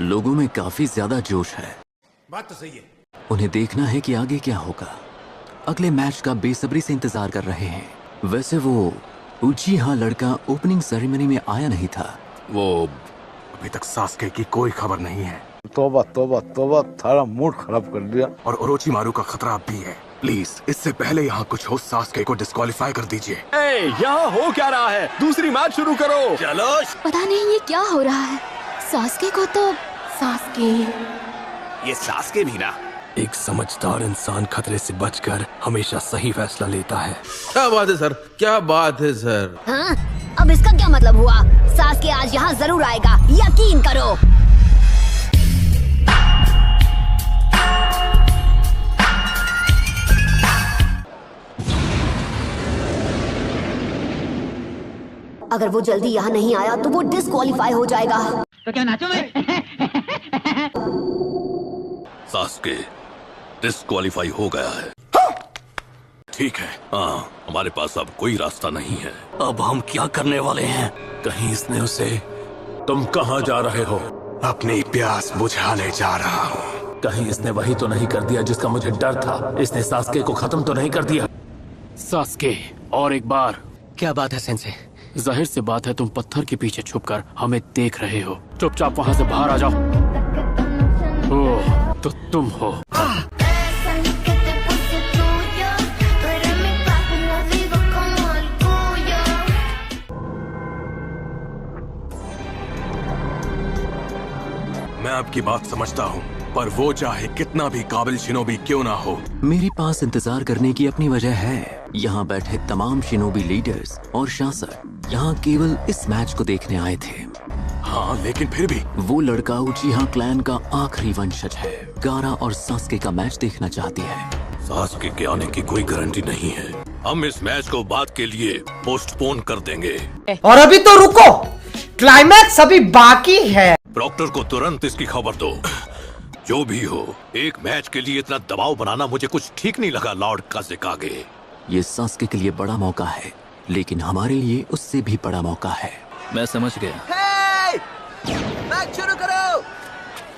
लोगों में काफी ज्यादा जोश है। बात तो सही है। उन्हें देखना है कि आगे क्या होगा। अगले मैच का बेसब्री से इंतजार कर रहे हैं। वैसे वो उचिहा लड़का ओपनिंग सेरेमनी में आया नहीं था। वो अभी तक सास्के की कोई खबर नहीं है। तौबा तौबा तौबा, थारा मूड खराब कर दिया। और ओरोचिमारू का खतरा भी है। प्लीज इससे पहले यहाँ कुछ हो, सास्के को डिस्क्वालीफाई कर दीजिए। यहाँ हो क्या रहा है? दूसरी मैच शुरू करो। चलो। पता नहीं ये क्या हो रहा है। सास्के को तो ये सास्के भी ना। एक समझदार इंसान खतरे से बचकर हमेशा सही फैसला लेता है। क्या बात है सर, क्या बात है सर। हाँ? अब इसका क्या मतलब हुआ? सास्के आज यहाँ जरूर आएगा, यकीन करो। अगर वो जल्दी यहाँ नहीं आया तो वो डिस्क्वालीफाई हो जाएगा। तो क्या नाचो मैं? सास्के डिस्क्वालीफाई हो गया है। ठीक है, हाँ, हमारे पास अब कोई रास्ता नहीं है। अब हम क्या करने वाले हैं? कहीं इसने उसे... तुम कहाँ जा रहे हो? अपनी प्यास बुझाने जा रहा हूँ। कहीं इसने वही तो नहीं कर दिया जिसका मुझे डर था? इसने सास्के को खत्म तो नहीं कर दिया? सास्के, और एक बार। क्या बात है सेंसे? जाहिर सी बात है, तुम पत्थर के पीछे छुपकर हमें देख रहे हो। चुपचाप वहाँ से बाहर आ जाओ। ओह, तो तुम हो। मैं आपकी बात समझता हूँ, पर वो चाहे कितना भी काबिल शिनोबी क्यों ना हो, मेरे पास इंतजार करने की अपनी वजह है। यहाँ बैठे तमाम शिनोबी लीडर्स और शासक यहाँ केवल इस मैच को देखने आए थे। हाँ, लेकिन फिर भी वो लड़का उचिहा क्लैन का आखिरी वंशज है। गारा और सास्के का मैच देखना चाहती है। सास्के के आने की कोई गारंटी नहीं है। हम इस मैच को बाद के लिए पोस्टपोन कर देंगे। और अभी तो रुको, क्लाइमैक्स अभी बाकी है। प्रॉक्टर को तुरंत इसकी खबर दो। जो भी हो, एक मैच के लिए इतना दबाव बनाना मुझे कुछ ठीक नहीं लगा लॉर्ड काज़ेकागे। ये सास्के के लिए बड़ा मौका है, लेकिन हमारे लिए उससे भी बड़ा मौका है। मैं समझ गया। मैच शुरू करो।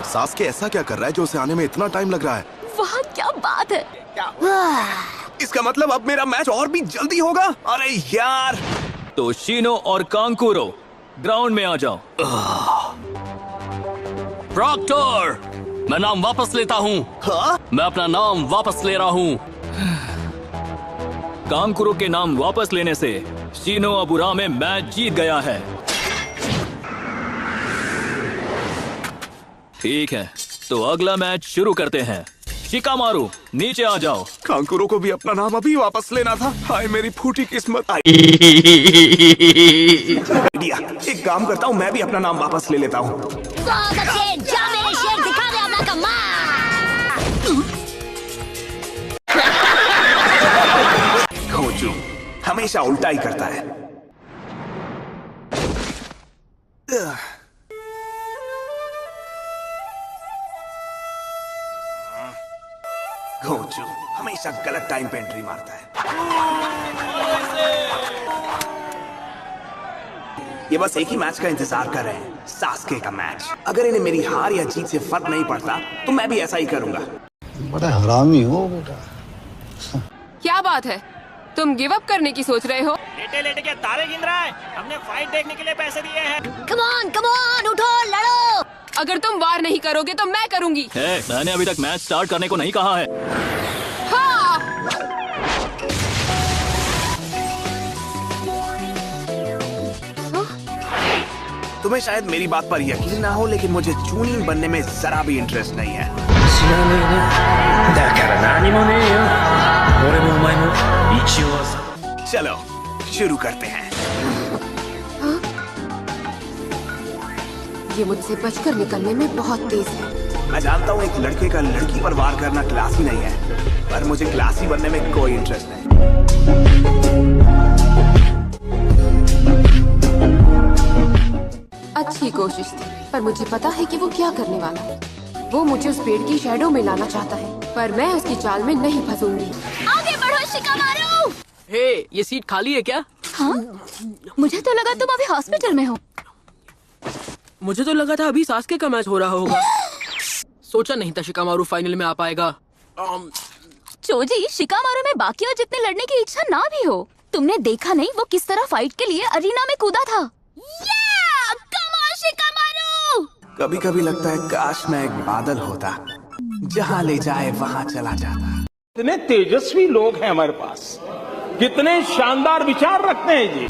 सास्के ऐसा क्या कर रहा है जो उसे आने में इतना टाइम लग रहा है? वाह, क्या बात है। इसका मतलब अब मेरा मैच और भी जल्दी होगा। अरे यार। तो शिनो और कांकुरो ग्राउंड में आ जाओ। प्रॉक्टर, मैं नाम वापस लेता हूँ। हाँ? मैं अपना नाम वापस ले रहा हूँ। कांकुरो के नाम वापस लेने से शिनो अबुरा में मैच जीत गया है। ठीक है, तो अगला मैच शुरू करते हैं। शिकामारू, नीचे आ जाओ। कांकुरो को भी अपना नाम अभी वापस लेना था। हाय मेरी फूटी किस्मत। आइडिया, एक काम करता हूँ, मैं भी अपना नाम वापस ले लेता हूँ। खोजू हमेशा उल्टा ही करता है। घोंचू हमेशा गलत टाइम पे एंट्री मारता है। ये बस एक ही मैच का इंतजार कर रहे हैं, सास्के का मैच। अगर इन्हें मेरी हार या जीत से फर्क नहीं पड़ता तो मैं भी ऐसा ही करूंगा। बड़ा हरामी हो बेटा। क्या बात है, तुम गिव अप करने की सोच रहे हो? लेटे लेटे के तारे गिन रहा है। हमने फाइट देखने के लिए पैसे दिए हैं। कम ऑन, उठो, लड़ो। अगर तुम वार नहीं करोगे तो मैं करूंगी। मैंने अभी तक मैच स्टार्ट करने को नहीं कहा है। हाँ। तुम्हें शायद मेरी बात पर यकीन ना हो, लेकिन मुझे चूनी बनने में जरा भी इंटरेस्ट नहीं है। चलो शुरू करते हैं। ये मुझसे बचकर निकलने में बहुत तेज है। मैं जानता हूँ एक लड़के का लड़की पर वार करना क्लासी नहीं है, पर मुझे क्लासी बनने में कोई इंटरेस्ट नहीं। अच्छी कोशिश थी, पर मुझे पता है कि वो क्या करने वाला है। वो मुझे उस पेड़ की शैडो में लाना चाहता है, पर मैं उसकी चाल में नहीं फंसूंगी। आगे बढ़ो शिकामारू। हे, ये सीट खाली है क्या? हाँ? मुझे तो लगा तुम अभी हॉस्पिटल में हो। मुझे तो लगा था अभी सास्के का मैच हो रहा होगा। सोचा नहीं था शिकामारू फाइनल में आ पाएगा। चोजी, शिकामारू में बाकियों जितने लड़ने की इच्छा ना भी हो, तुमने देखा नहीं वो किस तरह फाइट के लिए अरीना में कूदा था। शिकामारू! कभी कभी लगता है काश मैं एक बादल होता, जहाँ ले जाए वहाँ चला जाता। कितने तेजस्वी लोग हैं हमारे पास, कितने शानदार विचार रखते हैं जी।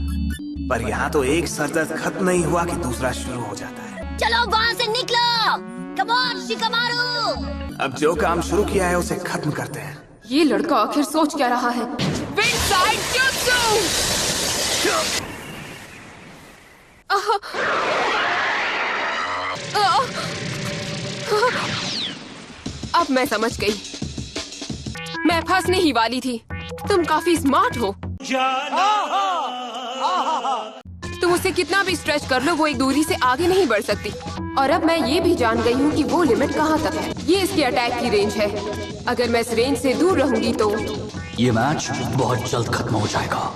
पर यहाँ तो एक सरदर्द खत्म नहीं हुआ कि दूसरा शुरू हो जाता है। चलो वहाँ से निकलो, कम ऑन शिकामारू। अब जो काम शुरू किया है उसे खत्म करते हैं। ये लड़का आखिर सोच क्या रहा है? विंडसाइड jutsu! अब मैं समझ गई, मैं फंसने ही वाली थी। तुम काफी स्मार्ट हो। तुम उसे कितना भी स्ट्रेच कर लो, वो एक दूरी से आगे नहीं बढ़ सकती। और अब मैं ये भी जान गई हूँ कि वो लिमिट कहाँ तक है। ये इसके अटैक की रेंज है। अगर मैं इस रेंज से दूर रहूंगी तो ये मैच बहुत जल्द खत्म हो जाएगा।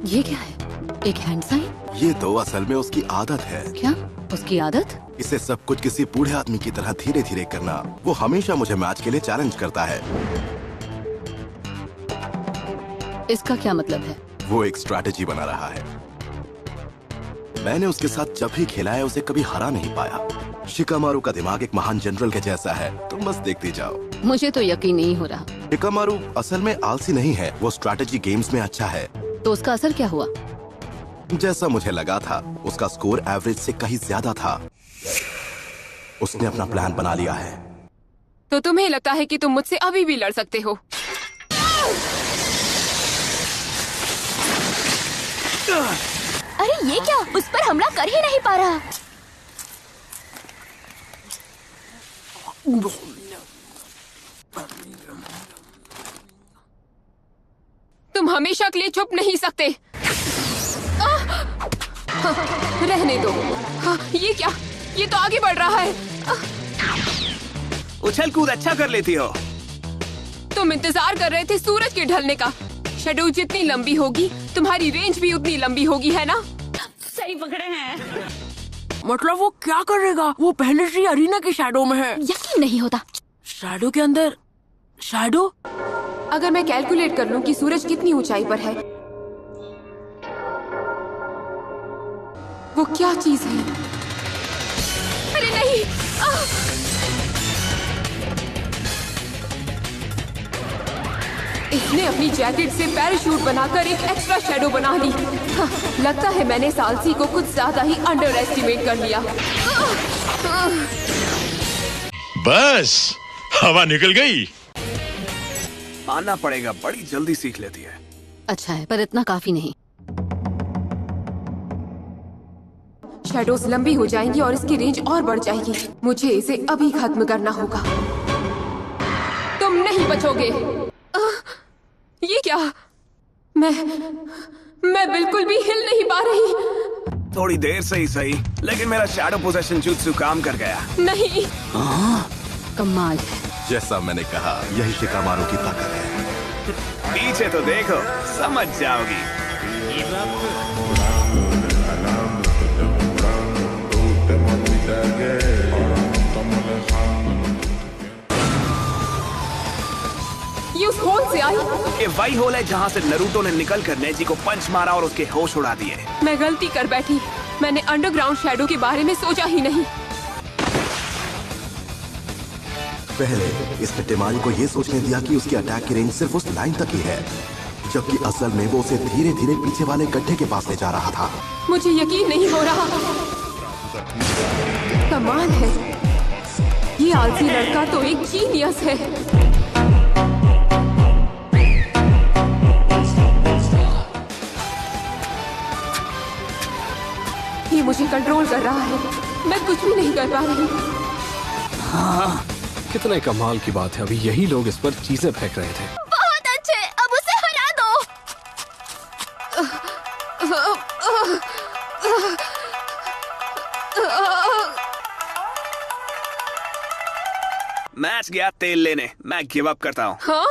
ये क्या है? एक हैंड साइन? ये तो असल में उसकी आदत है। क्या उसकी आदत? इसे सब कुछ किसी बूढ़े आदमी की तरह धीरे धीरे करना। वो हमेशा मुझे मैच के लिए चैलेंज करता है। इसका क्या मतलब है? वो एक स्ट्रैटेजी बना रहा है। मैंने उसके साथ जब भी खेला है उसे कभी हरा नहीं पाया। शिकामारू का दिमाग एक महान जनरल के जैसा है, तुम बस देखते जाओ। मुझे तो यकीन नहीं हो रहा। शिकामारू असल में आलसी नहीं है, वो स्ट्रैटेजी गेम्स में अच्छा है। तो उसका असर क्या हुआ? जैसा मुझे लगा था, उसका स्कोर एवरेज से कहीं ज्यादा था। उसने अपना प्लान बना लिया है। तो तुम्हें लगता है कि तुम मुझसे अभी भी लड़ सकते हो? अरे ये क्या, उस पर हमला कर ही नहीं पा रहा। तुम हमेशा के लिए छुप नहीं सकते। रहने दो। ये क्या? ये तो आगे बढ़ रहा है। उछल कूद अच्छा कर लेती हो। तुम इंतजार कर रहे थे सूरज के ढलने का। शैडो जितनी लंबी होगी, तुम्हारी रेंज भी उतनी लंबी होगी, है ना? सही पकड़े हैं। मतलब वो क्या करेगा? वो पहले से अरीना के शैडो में है। यकीन नहीं होता। शैडो के अंदर शैडो? अगर मैं कैलकुलेट कर लूं कि सूरज कितनी ऊंचाई पर है, वो क्या चीज है? अरे नहीं! इसने अपनी जैकेट से पैराशूट बनाकर एक एक्स्ट्रा शैडो बना ली। लगता है मैंने सालसी को कुछ ज्यादा ही अंडर एस्टिमेट कर लिया। बस हवा निकल गई। मानना पड़ेगा, बड़ी जल्दी सीख लेती है। अच्छा है, पर इतना काफी नहीं। शैडोज लंबी हो जाएंगी और इसकी रेंज और बढ़ जाएगी। मुझे इसे अभी खत्म करना होगा। तुम नहीं बचोगे। ये क्या? मैं बिल्कुल भी हिल नहीं पा रही। थोड़ी देर से ही सही, लेकिन मेरा शैडो पोजेशन जुत्सु काम कर गया। नहीं। कमाल। जैसा मैंने कहा, यही शिकामारू की ताकत है। पीछे तो देखो, समझ जाओगी। ये उस होल से आई? ये वही होल है जहाँ से नरूटो ने निकलकर नेजी को पंच मारा और उसके होश उड़ा दिए। मैं गलती कर बैठी। मैंने अंडरग्राउंड शैडो के बारे में सोचा ही नहीं। पहले इसने टेमारी को ये सोचने दिया कि उसकी अटैक की रेंज सिर्फ उस लाइन तक ही है, जबकि असल में वो उसे धीरे धीरे पीछे वाले गड्ढे के पास ले जा रहा था। मुझे यकीन नहीं हो रहा। कमाल है, ये आलसी लड़का तो एक जीनियस है। ये मुझे कंट्रोल कर रहा है। मैं कुछ भी नहीं कर पा रही। हाँ, कितने कमाल की बात है। अभी यही लोग इस पर चीजें फेंक रहे थे। बहुत अच्छे, अब उसे हरा दो। मैच गया तेल लेने। मैं गिव अप करता हूँ। हाँ?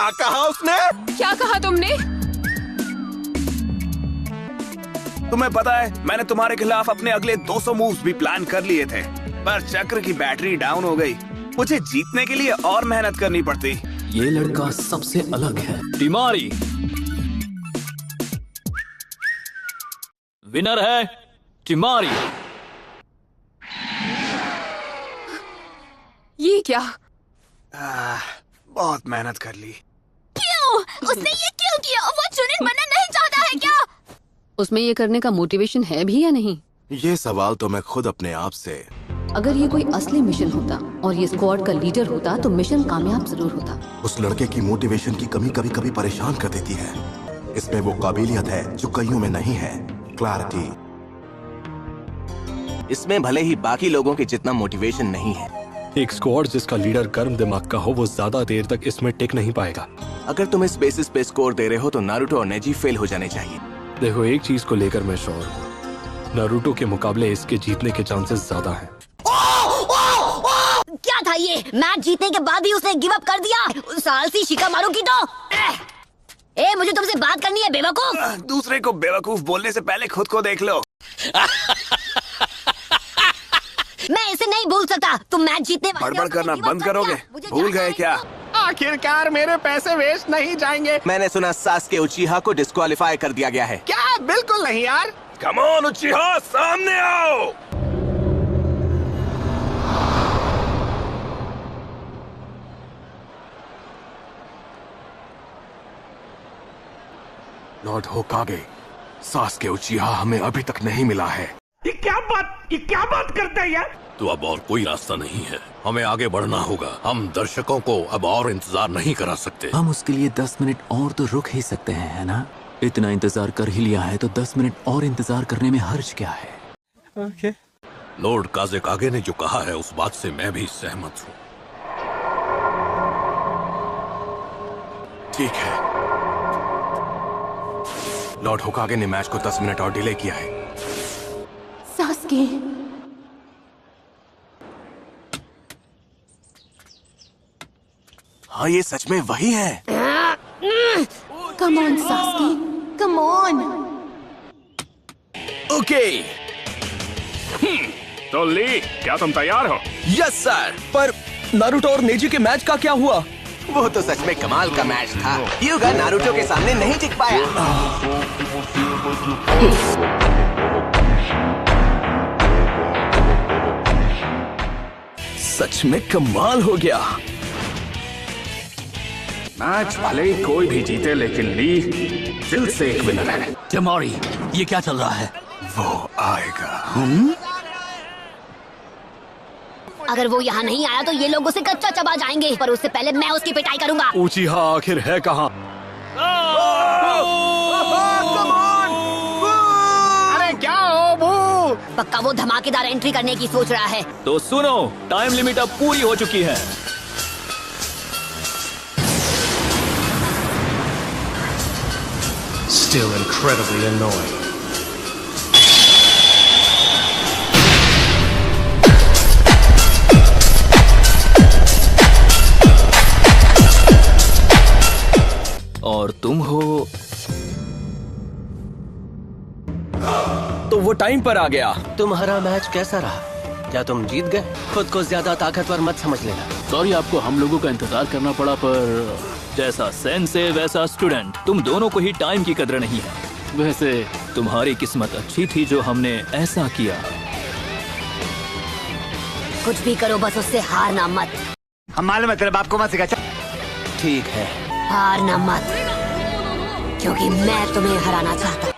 क्या कहा उसने? क्या कहा तुमने? तुम्हें पता है मैंने तुम्हारे खिलाफ अपने अगले 200 मूव्स भी प्लान कर लिए थे, पर चक्र की बैटरी डाउन हो गई। मुझे जीतने के लिए और मेहनत करनी पड़ती। ये लड़का सबसे अलग है। टिमारी विनर है टिमारी। ये क्या? बहुत मेहनत कर ली। क्यों? उसने ये क्यों किया? वो चुनिंद बनना नहीं चाहता है क्या? उसमें ये करने का मोटिवेशन है भी या नहीं? ये सवाल तो मैं खुद अपने आप से। अगर ये कोई असली मिशन होता और ये स्क्वाड का लीडर होता तो मिशन कामयाब जरूर होता। उस लड़के की मोटिवेशन की कमी कभी कभी परेशान कर देती है। इसमें वो काबिलियत है जो कईयों में नहीं है, क्लैरिटी। इसमें भले ही बाकी लोगों के जितना मोटिवेशन नहीं है। एक स्क्वाड जिसका लीडर गर्म दिमाग का हो वो ज्यादा देर तक इसमें टिक नहीं पाएगा। अगर तुम इस बेसिस पे स्कोर दे रहे हो तो नारुतो और नेजी फेल हो जाने चाहिए। देखो, एक चीज को लेकर मैं श्योर हूँ, नारुतो के मुकाबले इसके जीतने के चांसेस ज्यादा हैं। क्या था ये? मैच जीतने के बाद भी उसने गिव अप कर दिया। उस सालसी शिकामारू की तो। मुझे तुमसे बात करनी है बेवकूफ। दूसरे को बेवकूफ बोलने से पहले खुद को देख लो। मैं इसे नहीं भूल सकता। तुम मैच जीतने बड़बड़ करना बंद करोगे? भूल गए क्या? आखिरकार मेरे पैसे वेस्ट नहीं जाएंगे। मैंने सुना सास्के उचिहा को डिस्क्वालीफाई कर दिया गया है। क्या? बिल्कुल नहीं यार। कम ऑन उचिहा, सामने आओ। लॉर्ड होकागे, सास्के उचिहा हमें अभी तक नहीं मिला है। ये क्या बात करता है यार? तो अब और कोई रास्ता नहीं है, हमें आगे बढ़ना होगा। हम दर्शकों को अब और इंतजार नहीं करा सकते। हम उसके लिए 10 मिनट और तो रुक ही सकते हैं, है ना? इतना इंतजार कर ही लिया है तो 10 मिनट और इंतजार करने में हर्ज क्या है? ओके। लॉर्ड काज़ेकागे ने जो कहा है उस बात से मैं भी सहमत हूँ। ठीक है, लॉर्ड होकागे ने मैच को 10 मिनट और डिले किया है। सास्के, हाँ ये सच में वही है। Come on Sasuke, come on. Okay. तो ली, क्या तुम तैयार हो? Yes sir. पर नारुतो और नेजी के मैच का क्या हुआ? वो तो सच में कमाल का मैच था। युगा नारुतो के सामने नहीं टिक पाया। सच में कमाल हो गया। मैच भले ही कोई भी जीते लेकिन ली दिल से एक विनर है। टिमारी, ये क्या चल रहा है? वो आएगा। अगर वो यहाँ नहीं आया तो ये लोग उसे कच्चा चबा जाएंगे, पर उससे पहले मैं उसकी पिटाई करूंगा। उचिहा आखिर है कहाँ? अरे क्या हो वो? पक्का वो धमाकेदार एंट्री करने की सोच रहा है। तो सुनो, टाइम लिमिट अब पूरी हो चुकी है। Still incredibly annoying. और तुम हो तो वो टाइम पर आ गया। तुम्हारा मैच कैसा रहा? क्या तुम जीत गए? खुद को ज्यादा ताकतवर मत समझ लेना। सॉरी, आपको हम लोगों का इंतजार करना पड़ा, पर जैसा सेंसे वैसा स्टूडेंट, तुम दोनों को ही टाइम की कदर नहीं है। वैसे तुम्हारी किस्मत अच्छी थी जो हमने ऐसा किया। कुछ भी करो, बस उससे हारना मत। हम मालूम है तेरे बाप को मत सिखा। ठीक है, हारना मत, क्योंकि मैं तुम्हें हराना चाहता हूँ।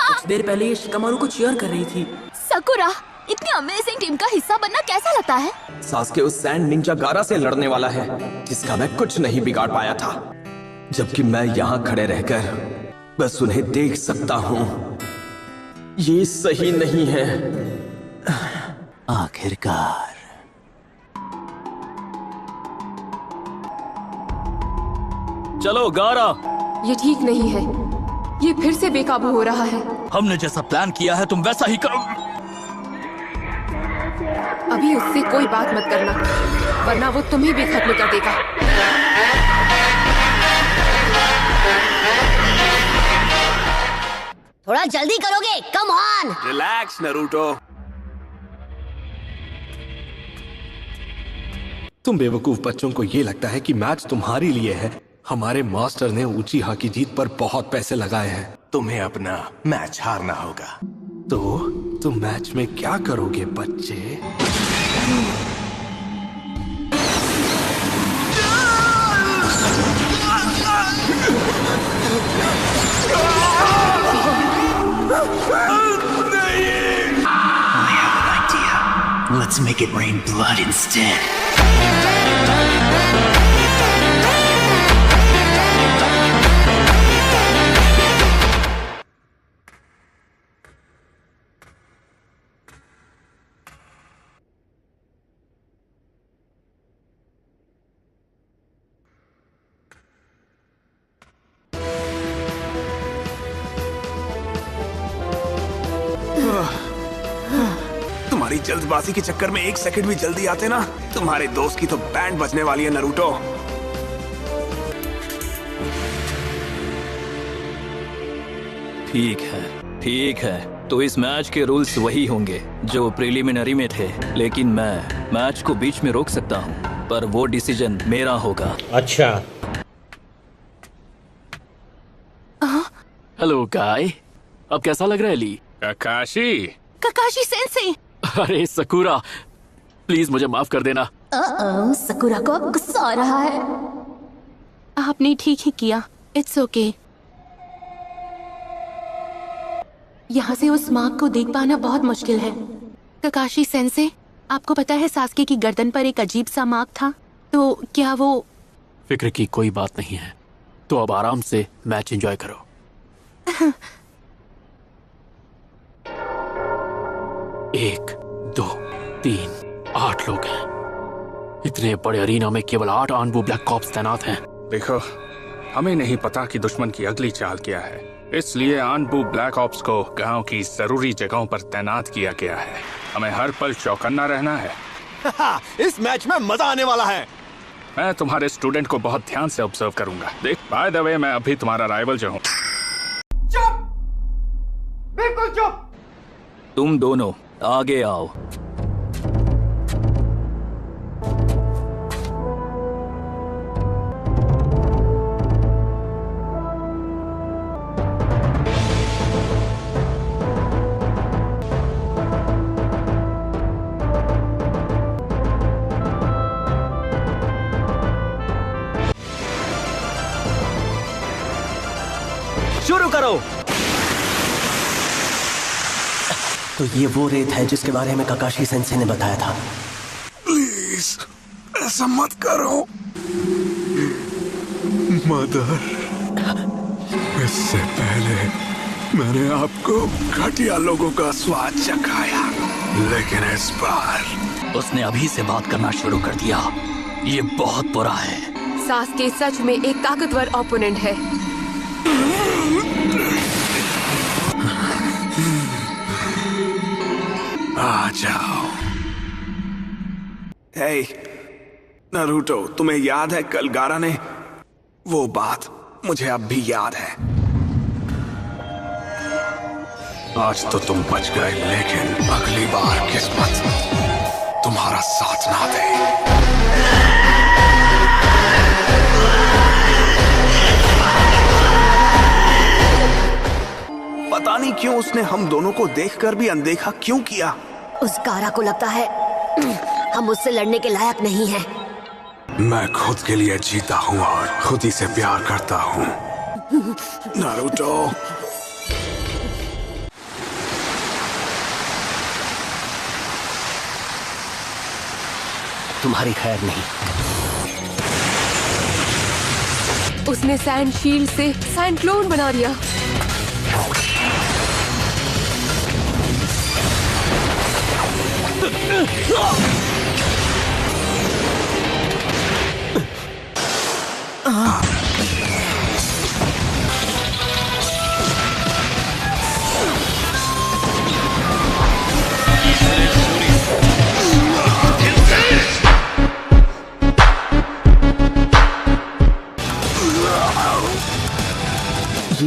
कुछ देर पहले ये शिकामारू को चीयर कर रही थी। सकुरा, इतनी अमेजिंग टीम का हिस्सा बनना कैसा लगता है? सास्के उस सैंड निंजा गारा से लड़ने वाला है जिसका मैं कुछ नहीं बिगाड़ पाया था, जबकि मैं यहाँ खड़े रहकर बस उन्हें देख सकता हूँ। ये सही नहीं है। आखिरकार चलो गारा। ये ठीक नहीं है, ये फिर से बेकाबू हो रहा है। हमने जैसा प्लान किया है तुम वैसा ही करो। अभी उससे कोई बात मत करना। वरना वो तुम्हें भी खत्म कर देगा। थोड़ा जल्दी करोगे? Come on. Relax Naruto. तुम बेवकूफ बच्चों को ये लगता है कि मैच तुम्हारे लिए है। हमारे मास्टर ने उचीहा की जीत पर बहुत पैसे लगाए हैं। तुम्हें अपना मैच हारना होगा। तो तुम मैच में क्या करोगे बच्चे? Let's make it rain blood instead. तुम्हारी जल्दबाजी के चक्कर में एक सेकंड भी जल्दी आते ना, तुम्हारे दोस्त की तो बैंड बजने वाली है नारुतो। ठीक है। तो इस मैच के रूल्स वही होंगे जो प्रिलिमिनरी में थे, लेकिन मैं मैच को बीच में रोक सकता हूँ, पर वो डिसीजन मेरा होगा। अच्छा। हेलो गाय, अब कैसा लग रहा है ली? Kakashi sensei. अरे सकुरा, प्लीज मुझे माफ कर देना। सकुरा को अब गुस्सा आ रहा है। आपने ठीक ही किया। It's okay. यहाँ से उस मार्क को देख पाना बहुत मुश्किल है। काकाशी सेंसे, आपको पता है सास्के की गर्दन पर एक अजीब सा मार्क था, तो क्या वो? फिक्र की कोई बात नहीं है, तो अब आराम से मैच एंजॉय करो। 1, 2, 3, 8 लोग हैं। इतने बड़े अरीना में केवल 8 आनबू ब्लैक कॉप्स तैनात हैं। देखो, हमें नहीं पता कि दुश्मन की अगली चाल क्या है, इसलिए आनबू ब्लैक ऑप्स को गांव की जरूरी जगहों पर तैनात किया गया है। हमें हर पल चौकन्ना रहना है। इस मैच में मजा आने वाला है। मैं तुम्हारे स्टूडेंट को बहुत ध्यान से ऑब्जर्व करूंगा। देख, बाय द वे, मैं अभी तुम्हारा राइवल जो हूँ। चुप, बिल्कुल चुप। तुम दोनों आगे आओ। शुरू करो। तो ये वो रेत है जिसके बारे में काकाशी सेंसे ने बताया था। प्लीज ऐसा मत करो मदर। इससे पहले मैंने आपको घटिया लोगों का स्वाद चखाया, लेकिन इस बार उसने अभी से बात करना शुरू कर दिया। ये बहुत बुरा है। सास्के सच में एक ताकतवर ओपोनेंट है। आ जाओ। हे नारुतो, तुम्हें याद है कल गारा ने वो बात? मुझे अब भी याद है। आज तो तुम बच गए, लेकिन अगली बार किस्मत तुम्हारा साथ ना दे। पता नहीं क्यों उसने हम दोनों को देखकर भी अनदेखा क्यों किया। उस गारा को लगता है हम उससे लड़ने के लायक नहीं हैं। मैं खुद के लिए जीता हूँ और खुद ही से प्यार करता हूँ नारुतो। तुम्हारी खैर नहीं। उसने सैंड शील्ड से सैंड क्लोन बना दिया।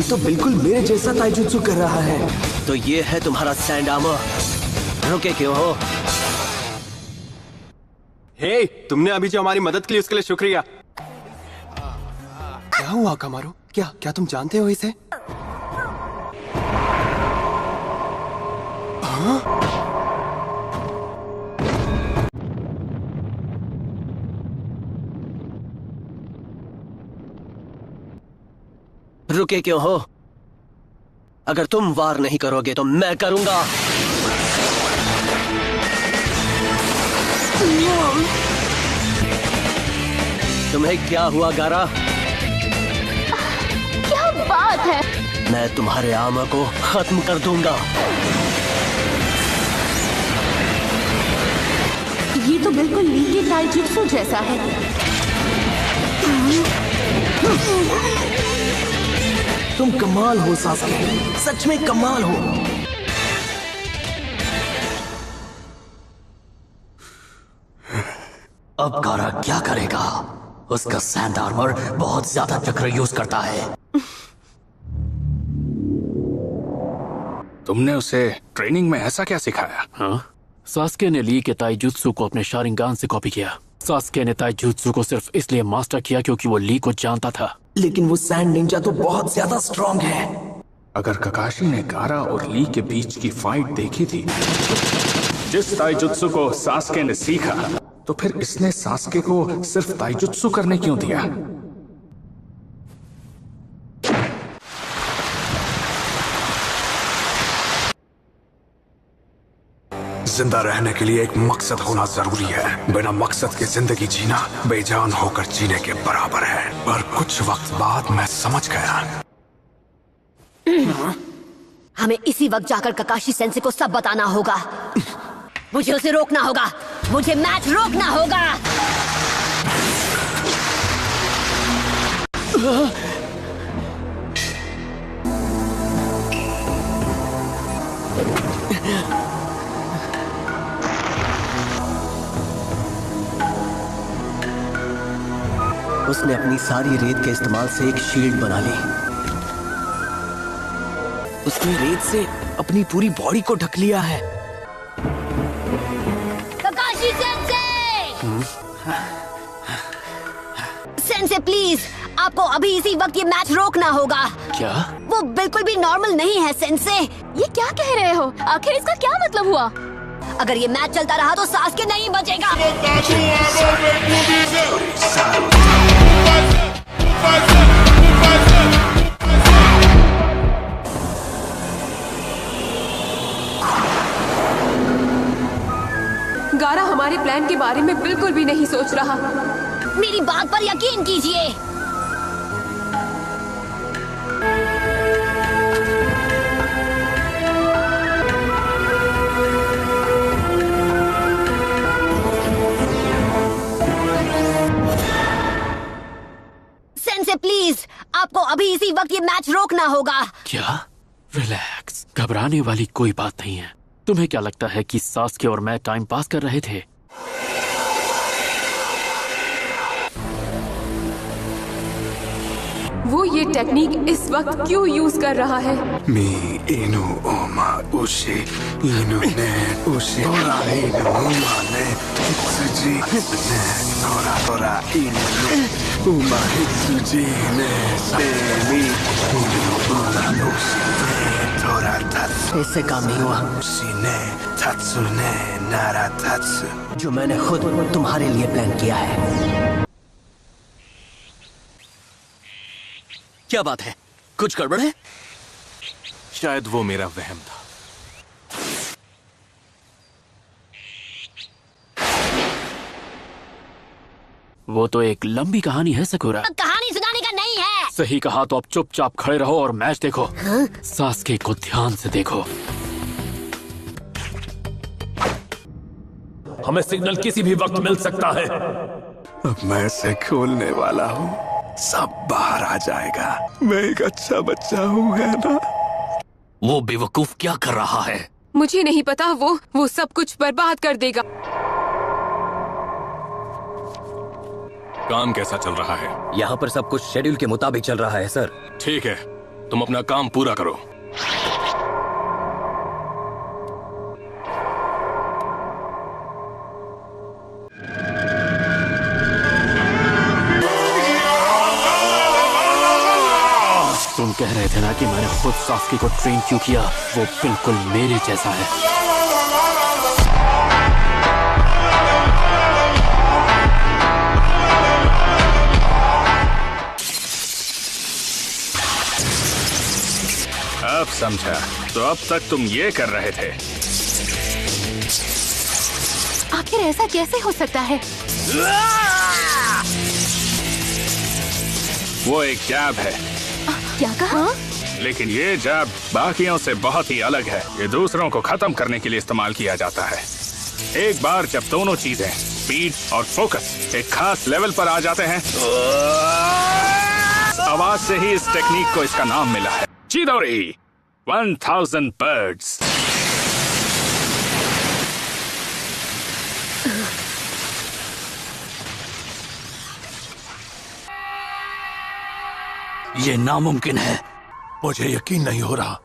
तो बिल्कुल मेरे जैसा ताइजुत्सु कर रहा है। तो ये है तुम्हारा सैंड आर्मर। रुके क्यों हो? हे, तुमने अभी जो हमारी मदद की उसके लिए शुक्रिया। क्या हुआ कामारो? क्या तुम जानते हो इसे? हाँ? रुके क्यों हो? अगर तुम वार नहीं करोगे तो मैं करूंगा। तुम्हें क्या हुआ गारा? क्या बात है? मैं तुम्हारे आर्मर को खत्म कर दूंगा। ये तो बिल्कुल ली के ताइजुत्सु जैसा है। तुम कमाल हो सास्के, सच में कमाल हो। अब गारा क्या करेगा? उसका सैंड आर्मर बहुत ज्यादा चक्र यूज करता है। तुमने उसे ट्रेनिंग में ऐसा क्या सिखाया? हाँ? सास्के ने ली के ताइजुत्सु को अपने शारिंगान से कॉपी किया। सास्के ने ताइजुत्सु को सिर्फ इसलिए मास्टर किया क्योंकि वो ली को जानता था। लेकिन वो सैंड निंजा तो बहुत ज्यादा स्ट्रॉन्ग है। अगर ककाशी ने गारा और ली के बीच की फाइट देखी थी, जिस ताइजुत्सु को सास्के ने सीखा, तो फिर इसने सास्के को सिर्फ ताइजुत्सु करने क्यों दिया? जिंदा रहने के लिए एक मकसद होना जरूरी है। बिना मकसद के जिंदगी जीना बेजान होकर जीने के बराबर है। पर कुछ वक्त बाद मैं समझ गया। हमें इसी वक्त जाकर ककाशी सेंसे को सब बताना होगा। मुझे उसे रोकना होगा। मुझे मैच रोकना होगा। उसने अपनी सारी रेत के इस्तेमाल से एक शील्ड बना ली। उसने रेत से अपनी पूरी बॉडी को ढक लिया है। ककाशी सेंसे! सेंसे प्लीज, आपको अभी इसी वक्त ये मैच रोकना होगा। क्या? वो बिल्कुल भी नॉर्मल नहीं है सेंसे। ये क्या कह रहे हो? आखिर इसका क्या मतलब हुआ? अगर ये मैच चलता रहा तो सास्के नहीं बचेगा। गारा हमारे प्लान के बारे में बिल्कुल भी नहीं सोच रहा। मेरी बात पर यकीन कीजिए। सेंसे प्लीज, आपको अभी इसी वक्त ये मैच रोकना होगा। क्या? रिलैक्स, घबराने वाली कोई बात नहीं है। तुम्हें क्या लगता है कि सास्के और मैं टाइम पास कर रहे थे? वो ये टेक्निक इस वक्त क्यों यूज कर रहा है? मी इनु ओमा उशी इनु ने उशी तोरा इनु ओमा ने हित्सुजी ने तोरा तोरा इनु ओमा हित्सुजी ने सेमी इनु ओमा उशी ने तोरा तात्सु। इससे काम नहीं हुआ। उशी ने तात्सु ने नारा तात्सु, जो मैंने खुद तुम्हारे लिए प्लान किया है। क्या बात है? कुछ गड़बड़ है? शायद वो मेरा वहम था। वो तो एक लंबी कहानी है सकुरा। कहानी सुनाने का नहीं है। सही कहा तो अब चुपचाप खड़े रहो और मैच देखो। हाँ? सास्के को ध्यान से देखो। हमें सिग्नल किसी भी वक्त मिल सकता है। अब मैं इसे खोलने वाला हूँ, सब बाहर आ जाएगा। मैं एक अच्छा बच्चा हूँ, है ना? वो बेवकूफ क्या कर रहा है? मुझे नहीं पता। वो सब कुछ बर्बाद कर देगा। काम कैसा चल रहा है? यहाँ पर सब कुछ शेड्यूल के मुताबिक चल रहा है सर। ठीक है, तुम अपना काम पूरा करो। तुम कह रहे थे ना कि मैंने खुद सास्के को ट्रेन क्यों किया, वो बिल्कुल मेरे जैसा है। अब समझा। तो अब तक तुम ये कर रहे थे। आखिर ऐसा कैसे हो सकता है? वो एक जैब है, क्या कहा? लेकिन ये जैब बाकियों से बहुत ही अलग है। ये दूसरों को खत्म करने के लिए इस्तेमाल किया जाता है। एक बार जब दोनों चीजें, स्पीड और फोकस, एक खास लेवल पर आ जाते हैं, आवाज से ही इस टेक्निक को इसका नाम मिला है। चिदोरी 1000 birds। ये नामुमकिन है, मुझे यकीन नहीं हो रहा।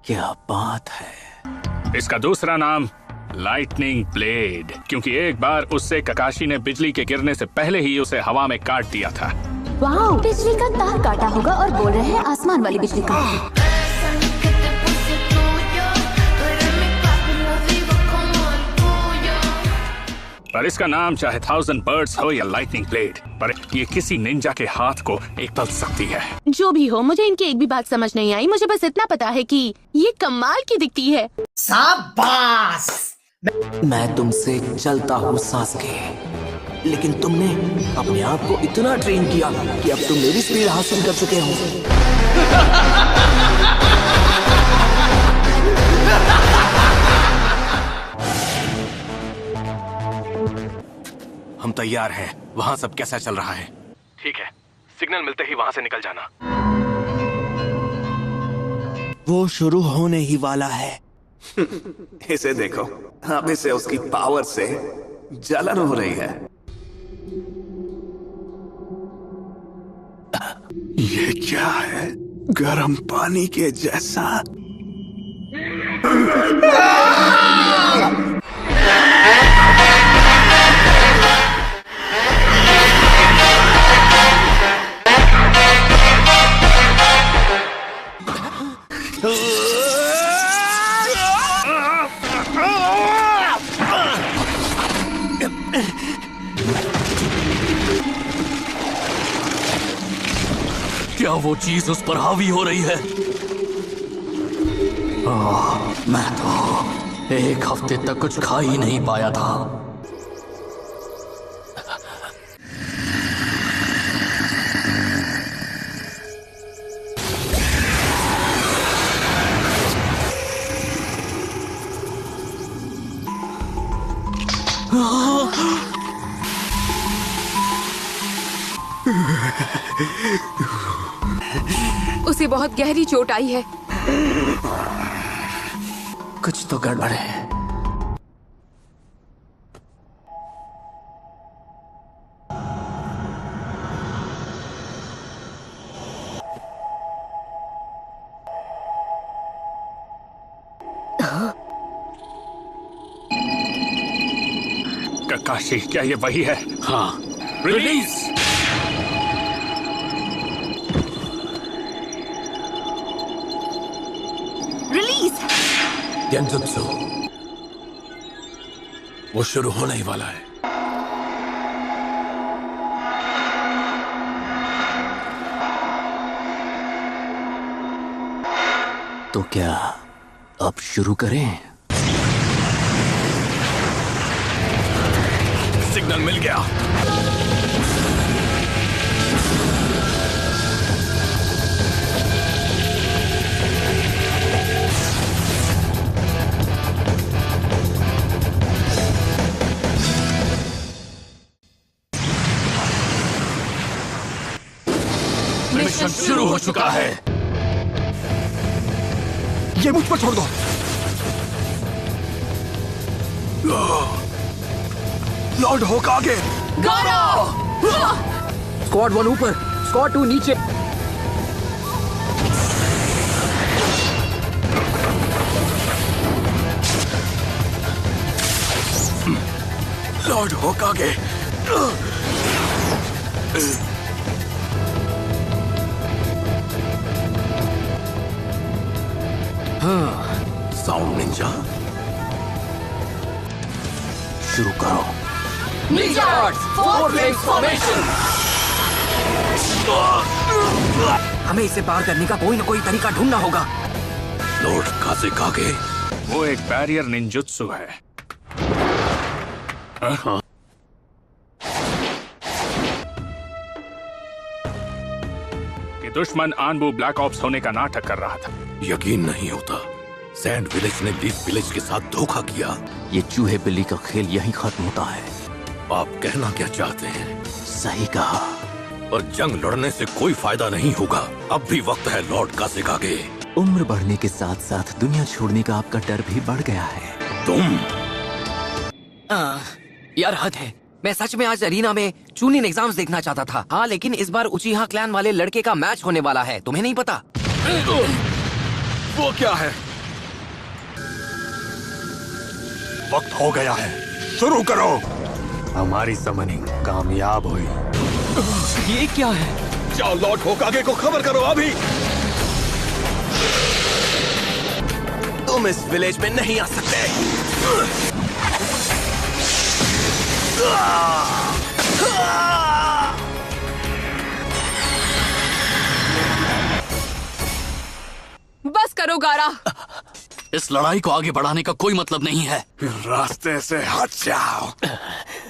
क्या बात है। इसका दूसरा नाम लाइटनिंग ब्लेड, क्योंकि एक बार उससे ककाशी ने बिजली के गिरने से पहले ही उसे हवा में काट दिया था। वाह, बिजली का तार काटा होगा और बोल रहे हैं आसमान वाली बिजली का। पर इसका नाम चाहे 1000 birds हो या लाइटनिंग ब्लेड, पर ये किसी निंजा के हाथ को एक तल सकती है। जो भी हो, मुझे इनकी एक भी बात समझ नहीं आई। मुझे बस इतना पता है कि ये कमाल की दिखती है। शाबाश। मैं तुमसे चलता हूँ सास्के, लेकिन तुमने अपने आप को इतना ट्रेन किया कि अब तुम मेरी स्पीड हासिल कर चुके हो। हम तैयार हैं। वहाँ सब कैसा चल रहा है? ठीक है, सिग्नल मिलते ही वहाँ से निकल जाना। वो शुरू होने ही वाला है। इसे देखो, अब इसे उसकी पावर से जलन हो रही है। ये क्या है? गर्म पानी के जैसा। क्या वो चीज उस पर हावी हो रही है? मैं तो एक हफ्ते तक कुछ खा ही नहीं पाया था। उसे बहुत गहरी चोट आई है। कुछ तो गड़बड़ है। ककाशी, क्या ये वही है? हाँ। रिलीज। गेंजुत्सु, वो शुरू होने ही वाला है। तो क्या अब शुरू करें? सिग्नल मिल गया। मिशन शुरू हो चुका है। ये मुझ पर छोड़ दो। लॉर्ड होकागे। स्क्वाड 1 ऊपर, स्क्वाड 2 नीचे। लॉर्ड होकागे। साउंड निंजा, शुरू करो। Ninja arts, four flames formation. हमें इसे पार करने का कोई न कोई तरीका ढूंढना होगा। लॉर्ड काज़ेकागे, वो एक बैरियर निंजुत्सु है। हाँ? कि दुश्मन आनबू ब्लैक ऑप्स होने का नाटक कर रहा था। यकीन नहीं होता, सैंड विलेज ने लीफ विलेज के साथ धोखा किया। ये चूहे बिल्ली का खेल यहीं खत्म होता है। आप कहना क्या चाहते हैं? सही कहा। और जंग लड़ने से कोई फायदा नहीं होगा। अब भी वक्त है लॉर्ड काज़ेकागे। उम्र बढ़ने के साथ साथ दुनिया छोड़ने का आपका डर भी बढ़ गया है। तुम यार हद है। मैं सच में आज अरीना में चूनिन एग्जाम्स देखना चाहता था। हाँ, लेकिन इस बार उचीहा क्लैन वाले लड़के का मैच होने वाला है। तुम्हें नहीं पता? वो क्या है? वक्त हो गया है, शुरू करो। हमारी समनिंग कामयाब हुई। ये क्या है? जाओ लॉर्ड होकागे को खबर करो अभी। तुम इस विलेज में नहीं आ सकते। बस करो गारा। इस लड़ाई को आगे बढ़ाने का कोई मतलब नहीं है। रास्ते से हट जाओ।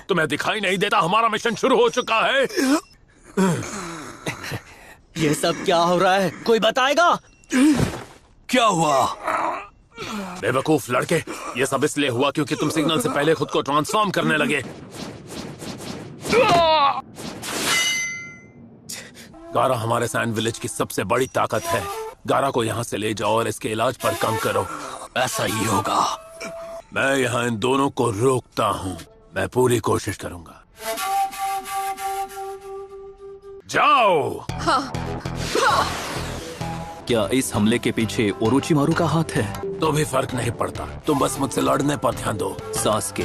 तुम्हें दिखाई नहीं देता हमारा मिशन शुरू हो चुका है? ये सब क्या हो रहा है? कोई बताएगा? क्या हुआ? बेवकूफ लड़के, ये सब इसलिए हुआ क्योंकि तुम सिग्नल से पहले खुद को ट्रांसफॉर्म करने लगे। गारा हमारे सैंड विलेज की सबसे बड़ी ताकत है। गारा को यहाँ से ले जाओ और इसके इलाज पर काम करो। ऐसा ही होगा। मैं यहाँ इन दोनों को रोकता हूँ। मैं पूरी कोशिश करूंगा। जाओ। क्या इस हमले के पीछे ओरोचिमारू का हाथ है? तो भी फर्क नहीं पड़ता, तुम बस मुझसे लड़ने पर ध्यान दो। सास्के,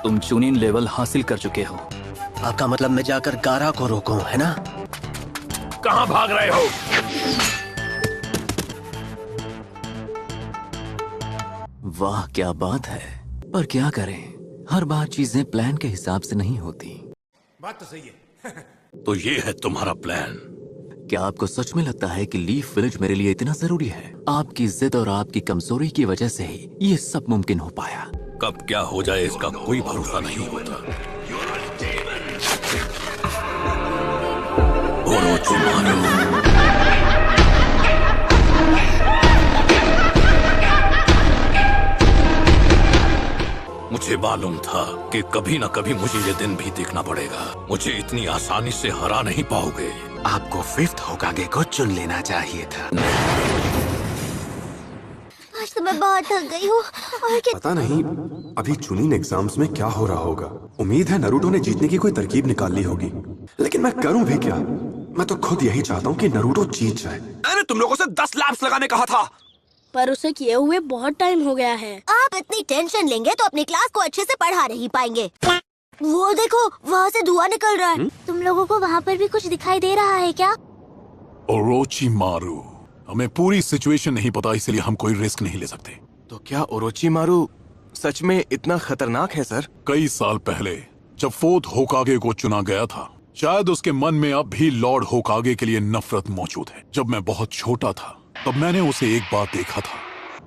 तुम चूनिन लेवल हासिल कर चुके हो। आपका मतलब मैं जाकर गारा को रोकूं, है ना? कहाँ भाग रहे हो? वाह क्या बात है। पर क्या करें, हर बार चीजें प्लान के हिसाब से नहीं होती। बात तो सही है। तो ये है तुम्हारा प्लान? क्या आपको सच में लगता है कि लीफ विलेज मेरे लिए इतना जरूरी है? आपकी जिद और आपकी कमजोरी की वजह से ही ये सब मुमकिन हो पाया। कब क्या हो जाए इसका कोई भरोसा नहीं होता। ओरोचिमारू, मुझे मालूम था कि कभी न कभी मुझे ये दिन भी देखना पड़ेगा। मुझे इतनी आसानी से हरा नहीं पाओगे। आपको फिफ्थ होकागे को चुन लेना चाहिए था। आज तो मैं बहुत थक गई हूँ। और पता नहीं अभी चुनिन एग्जाम्स में क्या हो रहा होगा। उम्मीद है नरूटो ने जीतने की कोई तरकीब निकाल ली होगी, लेकिन मैं करूं भी क्या? मैं तो खुद यही चाहता हूँ कि नरूटो जीत जाए। मैंने तुम लोगों से 10 लैप्स लगाने कहा था। पर उसे किए हुए बहुत टाइम हो गया है। आप इतनी टेंशन लेंगे तो अपनी क्लास को अच्छे से पढ़ा नहीं पाएंगे। वो देखो, वहाँ से धुआं निकल रहा है। तुम लोगों को वहाँ पर भी कुछ दिखाई दे रहा है क्या? ओरोचिमारू, हमें पूरी सिचुएशन नहीं पता, इसलिए हम कोई रिस्क नहीं ले सकते। तो क्या ओरोचिमारू सच में इतना खतरनाक है सर? कई साल पहले जब फोर्थ होकागे को चुना गया था, शायद उसके मन में अब भी लॉर्ड होकागे के लिए नफरत मौजूद है। जब मैं बहुत छोटा था तब मैंने उसे एक बार देखा था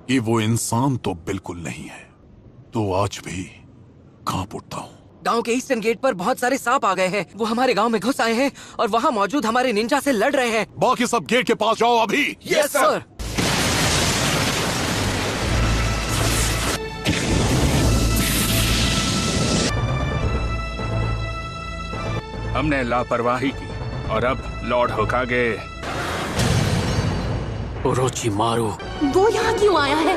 कि वो इंसान तो बिल्कुल नहीं है, तो आज भी कांप उठता हूँ। गांव के ईस्टर्न गेट पर बहुत सारे सांप आ गए हैं। वो हमारे गांव में घुस आए हैं और वहाँ मौजूद हमारे निंजा से लड़ रहे हैं। बाकी सब गेट के पास जाओ अभी। Yes sir. हमने लापरवाही की और अब लॉर्ड होकागे। ओरोचिमारू, वो यहाँ क्यों आया है?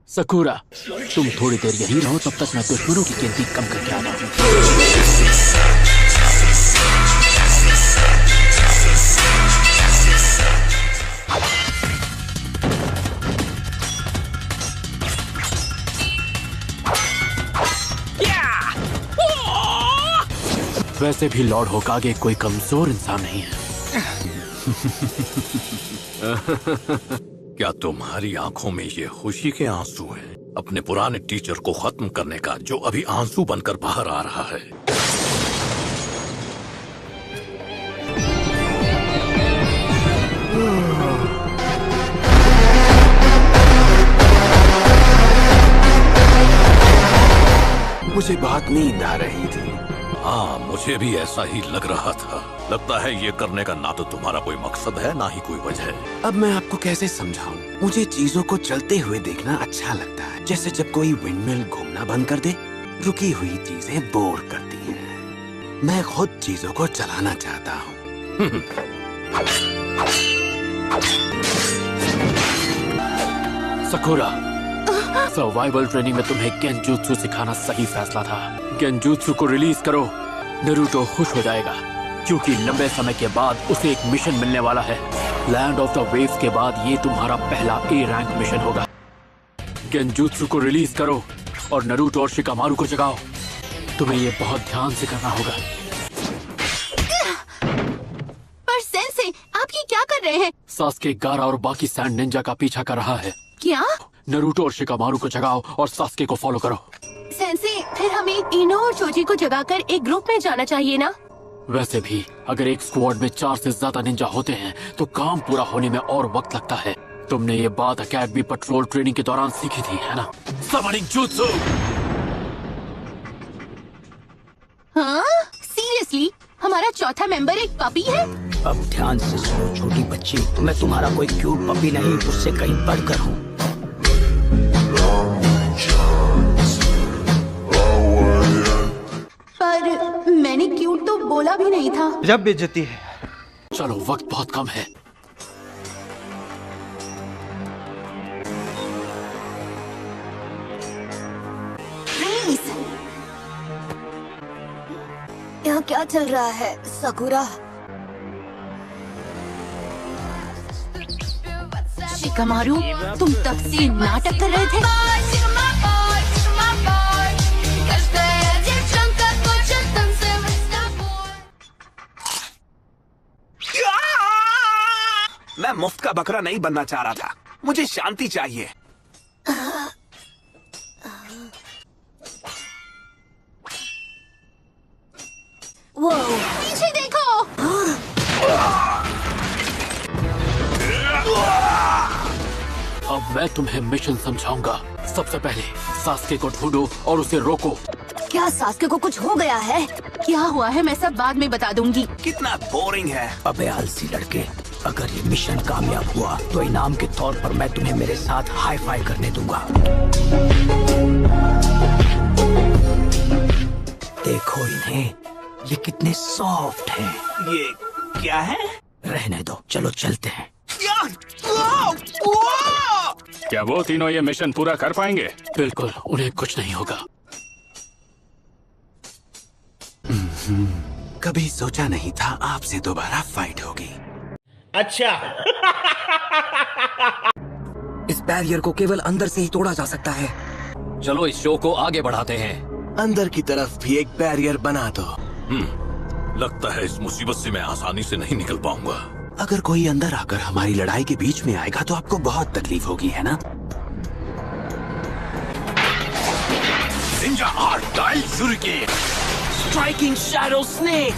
सकुरा, तुम थोड़ी देर यहीं रहो, तब तक मैं दुश्मनों की गिनती कम करके आता हूँ। वैसे भी लॉर्ड होकागे कोई कमजोर इंसान नहीं है। क्या तुम्हारी आंखों में ये खुशी के आंसू हैं? अपने पुराने टीचर को खत्म करने का, जो अभी आंसू बनकर बाहर आ रहा है। मुझे बहुत नींद आ रही थी। हाँ, मुझे भी ऐसा ही लग रहा था। लगता है ये करने का ना तो तुम्हारा कोई मकसद है, ना ही कोई वजह। अब मैं आपको कैसे समझाऊं? मुझे चीजों को चलते हुए देखना अच्छा लगता है, जैसे जब कोई विंडमिल घूमना बंद कर दे। रुकी हुई चीजें बोर करती हैं। मैं खुद चीजों को चलाना चाहता हूँ। सकुरा, सर्वाइवल ट्रेनिंग में तुम्हें गेंजुत्सु सिखाना सही फैसला था। गेंजुत्सु को रिलीज करो, नारुतो खुश हो जाएगा, क्योंकि लंबे समय के बाद उसे एक मिशन मिलने वाला है। लैंड ऑफ द वेव्स के बाद ये तुम्हारा पहला ए रैंक मिशन होगा। गेंजुत्सु को रिलीज करो और नारुतो और शिकामारू को जगाओ। तुम्हें ये बहुत ध्यान से करना होगा। पर सेंसे, आप ये क्या कर रहे हैं? सास्के, गारा और बाकी सैंड निंजा का पीछा कर रहा है। क्या? नारुतो और शिकामारू को जगाओ और सास्के को फॉलो करो। सेंसे, फिर हमें इनो और चोजी को जगाकर एक ग्रुप में जाना चाहिए ना? वैसे भी अगर एक स्क्वाड में 4 से ज्यादा निंजा होते हैं तो काम पूरा होने में और वक्त लगता है। तुमने ये बात अकेडमी पेट्रोल ट्रेनिंग के दौरान सीखी थी, है ना? Summoning jutsu. हाँ? सीरियसली? हमारा चौथा मेंबर एक पपी है? अब ध्यान से सुनो छोटी बच्ची, मैं तुम्हारा कोई क्यूट पपी नहीं, उससे कहीं बढ़कर हूँ। पर मैंने क्यूट तो बोला भी नहीं था। जब बेइज्जती है। चलो, वक्त बहुत कम है। प्लीज। यहाँ क्या चल रहा है सकुरा? शिकामारू, तुम तब से नाटक कर रहे थे? मैं मुफ्त का बकरा नहीं बनना चाह रहा था। मुझे शांति चाहिए। वो पीछे देखो। अब मैं तुम्हें मिशन समझाऊंगा। सबसे पहले सास्के को ढूंढो और उसे रोको। क्या सास्के को कुछ हो गया है? क्या हुआ है मैं सब बाद में बता दूंगी। कितना बोरिंग है। अबे आलसी लड़के, अगर ये मिशन कामयाब हुआ तो इनाम के तौर पर मैं तुम्हें मेरे साथ हाई फाई करने दूंगा। देखो इन्हें, ये कितने सॉफ्ट हैं। ये क्या है? रहने दो, चलो चलते हैं। क्या वो तीनों ये मिशन पूरा कर पाएंगे? बिल्कुल, उन्हें कुछ नहीं होगा। कभी सोचा नहीं था आपसे दोबारा फाइट होगी। अच्छा। इस बैरियर को केवल अंदर से ही तोड़ा जा सकता है। चलो इस शो को आगे बढ़ाते हैं। अंदर की तरफ भी एक बैरियर बना दो। लगता है इस मुसीबत से मैं आसानी से नहीं निकल पाऊंगा। अगर कोई अंदर आकर हमारी लड़ाई के बीच में आएगा तो आपको बहुत तकलीफ होगी, है ना? निंजा आर्ट डाई शुरू किए। Striking shadow snake.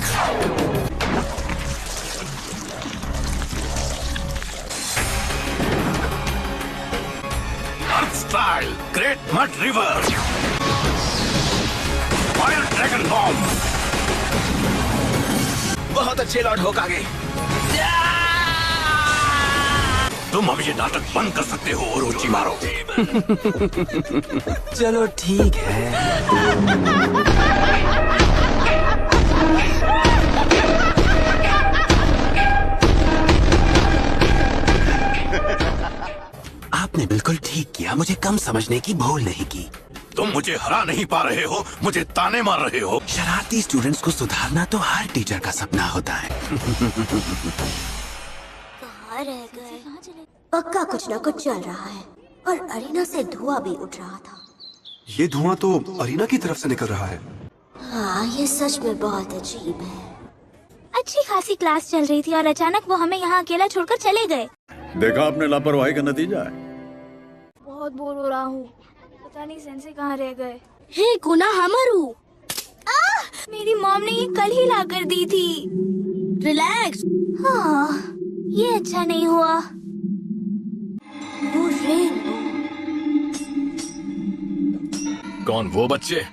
Earth style great mud river. Fire dragon bomb. बहुत अच्छे लॉर्ड होकागे। तुम अब ये नाटक बंद कर सकते हो और ऊंची मारो। चलो ठीक है। आपने बिल्कुल ठीक किया, मुझे कम समझने की भूल नहीं की। तुम मुझे हरा नहीं पा रहे हो, मुझे ताने मार रहे हो। शरारती स्टूडेंट्स को सुधारना तो हर टीचर का सपना होता है। कहाँ रह गए? पक्का कुछ ना कुछ चल रहा है और अरीना से धुआं भी उठ रहा था। ये धुआं तो अरीना की तरफ से निकल रहा है। हाँ, ये सच में बहुत अजीब है। अच्छी खासी क्लास चल रही थी और अचानक वो हमें यहाँ अकेला छोड़कर चले गए। देखा आपने लापरवाही का नतीजा है। बहुत बोर हो रहा हूँ, पता नहीं सेंसे कहाँ रह गए। हे गुना हमारू, मेरी मॉम ने ये कल ही ला कर दी थी। रिलैक्स। हाँ, ये अच्छा नहीं हुआ। वो रेनबो। कौन वो बच्चे?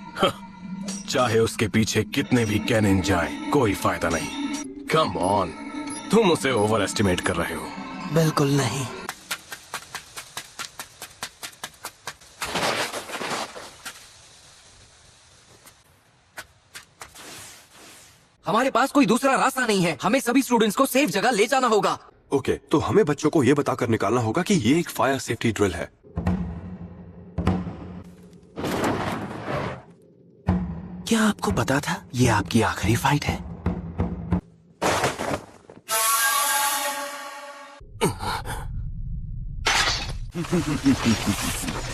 चाहे उसके पीछे कितने भी कैनन जाएं, कोई फायदा नहीं। कम ऑन, तुम उसे ओवर एस्टिमेट कर रहे हो। बिल्कुल नहीं। हमारे पास कोई दूसरा रास्ता नहीं है। हमें सभी स्टूडेंट्स को सेफ जगह ले जाना होगा। ओके, तो हमें बच्चों को ये बताकर निकालना होगा कि ये एक फायर सेफ्टी ड्रिल है। क्या आपको पता था ये आपकी आखिरी फाइट है?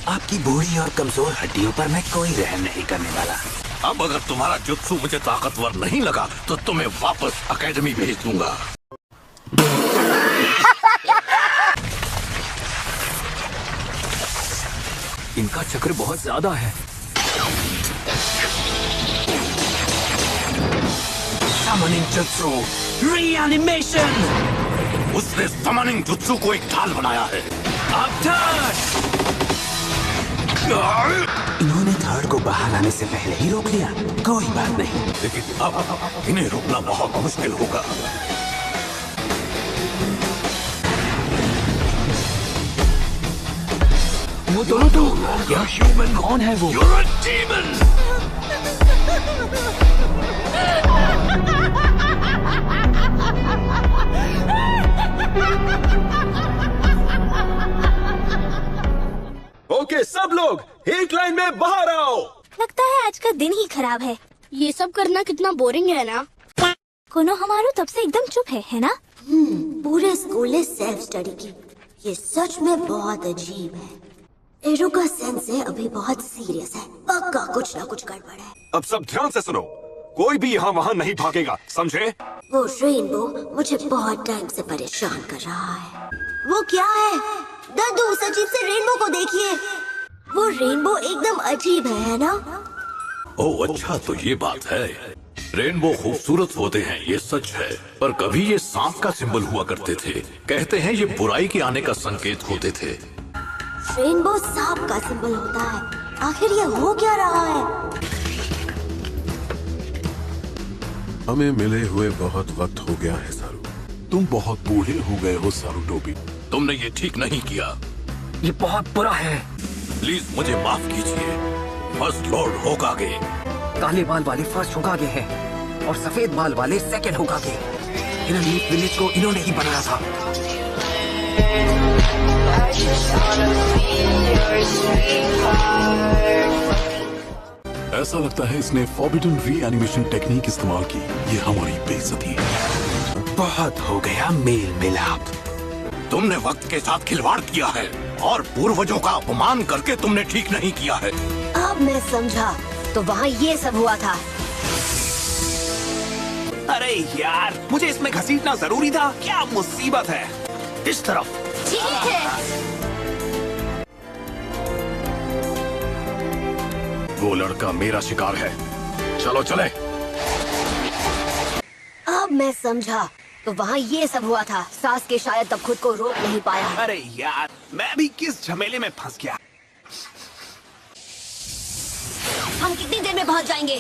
आपकी बूढ़ी और कमजोर हड्डियों पर मैं कोई रहम नहीं करने वाला। अब अगर तुम्हारा जुत्सु मुझे ताकतवर नहीं लगा तो तुम्हें वापस एकेडमी भेज दूंगा। इनका चक्र बहुत ज्यादा है। Summoning Jutsu Reanimation। उसने समनिंग जुत्सु को एक ढाल बनाया है। इन्होंने थर्ड को बाहर आने से पहले ही रोक लिया। कोई बात नहीं, लेकिन अब इन्हें रोकना बहुत मुश्किल होगा। वो दोनों तो क्या ह्यूमन? कौन है वो? You're a demon! ओके, सब लोग एक लाइन में बाहर आओ। लगता है आज का दिन ही खराब है। ये सब करना कितना बोरिंग है ना। कोनो हमारो तब से एकदम चुप है ना? पूरे स्कूल ने सेल्फ स्टडी की। ये सच में बहुत अजीब है। एरुका सेंसे अभी बहुत सीरियस है। पक्का कुछ ना कुछ गड़बड़ है। अब सब ध्यान से सुनो, कोई भी यहाँ वहाँ नहीं भागेगा, समझे? वो रेनबो मुझे बहुत टाइम से परेशान कर रहा है। वो क्या है? दद्दू, उस अजीब से रेनबो को देखिए। वो रेनबो एकदम अजीब है ना? ओह अच्छा, तो ये बात है। रेनबो खूबसूरत होते हैं, ये सच है, पर कभी ये सांप का सिंबल हुआ करते थे। कहते हैं ये बुराई के आने का संकेत होते थे। रेनबो सांप का सिंबल होता है। आखिर ये हो क्या रहा है? हमें मिले हुए बहुत वक्त हो गया है सारू। तुम बहुत बूढ़े हो गए हो सारू टोबी। तुमने ये ठीक नहीं किया। ये बहुत बुरा है। प्लीज मुझे माफ कीजिए। First Lord होकागे। काले बाल वाले फर्स्ट होकागे हैं और सफेद बाल वाले सेकंड होकागे। लीफ विलेज को इन्होंने ही बनाया था। ऐसा लगता है इसने फॉरबिडन रीएनिमेशन टेक्निक इस्तेमाल की। ये हमारी बेइज्जती है। बहुत हो गया मेल मिलाप। तुमने वक्त के साथ खिलवाड़ किया है और पूर्वजों का अपमान करके तुमने ठीक नहीं किया है। अब मैं समझा, तो वहाँ ये सब हुआ था। अरे यार, मुझे इसमें घसीटना जरूरी था। क्या मुसीबत है। इस तरफ। ठीक है। वो लड़का मेरा शिकार है। चलो चले। अब मैं समझा, तो वहाँ ये सब हुआ था। सास्के शायद तब खुद को रोक नहीं पाया। अरे यार, मैं भी किस झमेले में फंस गया। हम कितनी देर में पहुँच जाएंगे?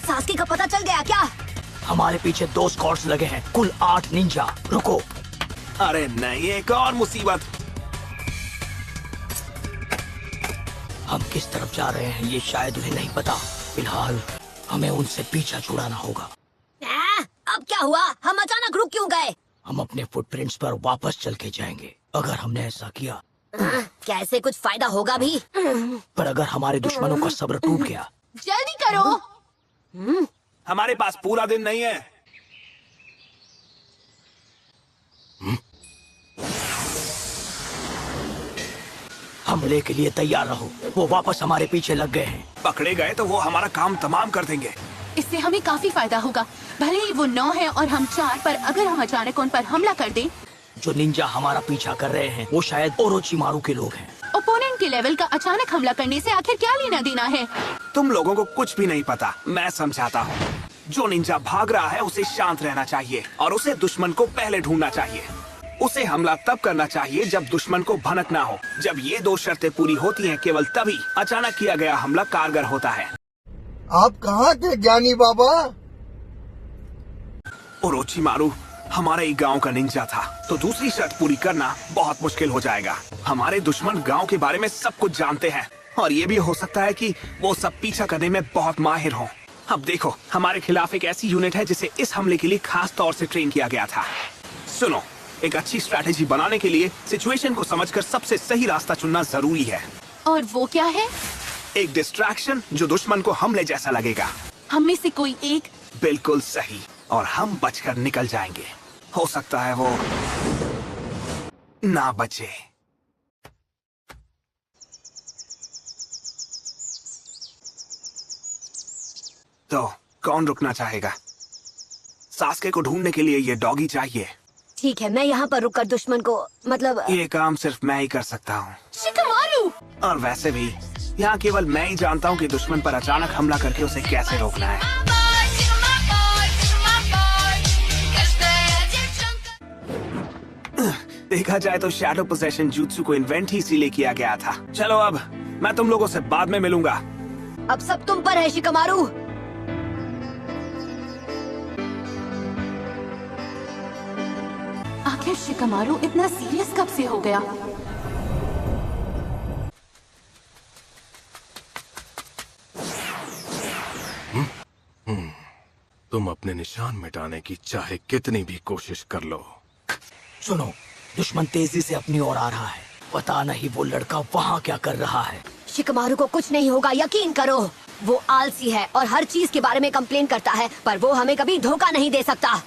सास्के का पता चल गया क्या? हमारे पीछे 2 स्क्वाड्स लगे हैं, कुल 8 निंजा। रुको। अरे नहीं, एक और मुसीबत। हम किस तरफ जा रहे हैं ये शायद उन्हें नहीं पता। फिलहाल हमें उनसे पीछा छुड़ाना होगा। अब क्या हुआ? हम अचानक रुक क्यों गए? हम अपने फुटप्रिंट्स पर वापस चल के जाएंगे। अगर हमने ऐसा किया क्या इससे कुछ फायदा होगा भी? पर अगर हमारे दुश्मनों का सब्र टूट गया। जल्दी करो। हमारे पास पूरा दिन नहीं है। हमले के लिए तैयार रहो, वो वापस हमारे पीछे लग गए हैं। पकड़े गए तो वो हमारा काम तमाम कर देंगे। इससे हमें काफी फायदा होगा। भले ही वो 9 है और हम 4, पर अगर हम अचानक उन पर हमला कर दें। जो निंजा हमारा पीछा कर रहे हैं वो शायद ओरोचिमारू के लोग हैं। ओपोनेंट के लेवल का अचानक हमला करने से आखिर क्या लेना देना है? तुम लोगों को कुछ भी नहीं पता, मैं समझाता हूँ। जो निंजा भाग रहा है उसे शांत रहना चाहिए और उसे दुश्मन को पहले ढूंढना चाहिए। उसे हमला तब करना चाहिए जब दुश्मन को भनक ना हो। जब ये 2 शर्तें पूरी होती हैं, केवल तभी अचानक किया गया हमला कारगर होता है। आप कहाँ थे ज्ञानी बाबा? ओरोचिमारू हमारे ही गांव का निंजा था, तो दूसरी शर्त पूरी करना बहुत मुश्किल हो जाएगा। हमारे दुश्मन गांव के बारे में सब कुछ जानते हैं और ये भी हो सकता है कि वो सब पीछा करने में बहुत माहिर हों। अब देखो, हमारे खिलाफ एक ऐसी यूनिट है जिसे इस हमले के लिए खास तौर से ट्रेन किया गया था। सुनो, एक अच्छी स्ट्रैटेजी बनाने के लिए सिचुएशन को समझकर सबसे सही रास्ता चुनना जरूरी है। और वो क्या है? एक डिस्ट्रैक्शन जो दुश्मन को हमले जैसा लगेगा। हम में से कोई एक? बिल्कुल सही, और हम बचकर निकल जाएंगे। हो सकता है वो ना बचे। तो कौन रुकना चाहेगा? सास्के को ढूंढने के लिए ये डॉगी चाहिए। ठीक है, मैं यहाँ पर रुककर दुश्मन को, मतलब ये काम सिर्फ मैं ही कर सकता हूँ। शिकमारू! और वैसे भी यहाँ केवल मैं ही जानता हूँ कि दुश्मन पर अचानक हमला करके उसे कैसे रोकना है। देखा जाए तो शैडो पोजेशन jutsu को इन्वेंट ही इसीलिए किया गया था। चलो अब मैं तुम लोगों से बाद में मिलूंगा। अब सब तुम पर है शिकमारू। आखिर शिकमारू इतना सीरियस कब से हो गया? तुम अपने निशान मिटाने की चाहे कितनी भी कोशिश कर लो। सुनो, दुश्मन तेजी से अपनी ओर आ रहा है। पता नहीं वो लड़का वहाँ क्या कर रहा है। शिकमारू को कुछ नहीं होगा, यकीन करो। वो आलसी है और हर चीज के बारे में कंप्लेन करता है, पर वो हमें कभी धोखा नहीं दे सकता।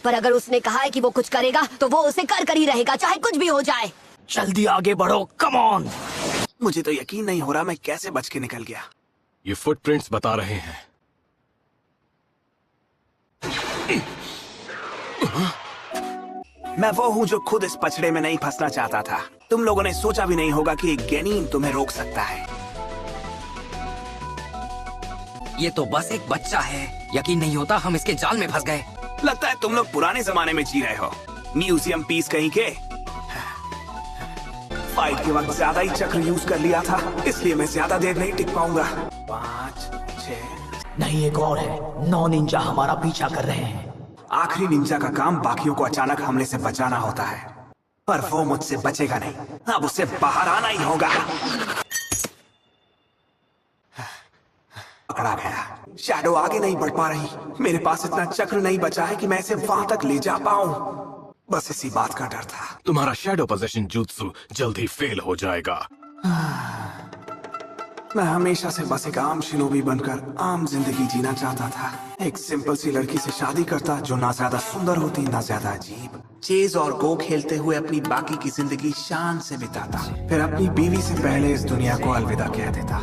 पर अगर उसने कहा है कि वो कुछ करेगा तो वो उसे कर ही रहेगा, चाहे कुछ भी हो जाए। जल्दी आगे बढ़ो, कम ऑन। मुझे तो यकीन नहीं हो रहा मैं कैसे बच के निकल गया। ये फुटप्रिंट्स बता रहे हैं। मैं वो हूँ जो खुद इस पचड़े में नहीं फंसना चाहता था। तुम लोगों ने सोचा भी नहीं होगा कि एक गेनीन तुम्हें रोक सकता है। ये तो बस एक बच्चा है, यकीन नहीं होता हम इसके जाल में फंस गए। लगता है तुम लोग पुराने जमाने में जी रहे हो। म्यूजियम पीस कहीं के। फाइट के वक्त ज्यादा ही चक्र यूज कर लिया था, इसलिए मैं ज्यादा देर नहीं टिक पाऊंगा। 5, 6। नहीं, एक और है। 9 निंजा हमारा पीछा कर रहे हैं। आखिरी निंजा का काम बाकियों को अचानक हमले से बचाना होता है, पर वो मुझसे बचेगा नहीं। अब उसे बाहर आना ही होगा। पकड़ा गया। शैडो आगे नहीं बढ़ पा रही। मेरे पास इतना चक्र नहीं बचा है कि मैं इसे वहां तक ले जा पाऊं। बस इसी बात का डर था। तुम्हारा शैडो पोजेशन jutsu जल्द ही फेल हो जाएगा। मैं हमेशा से बस एक आम शिनोबी बनकर आम जिंदगी जीना चाहता था। एक सिंपल सी लड़की से शादी करता जो ना ज्यादा सुंदर होती ना ज्यादा अजीब। चेज और गो खेलते हुए अपनी बाकी की जिंदगी शान से बिताता, फिर अपनी बीवी से पहले इस दुनिया को अलविदा कह देता।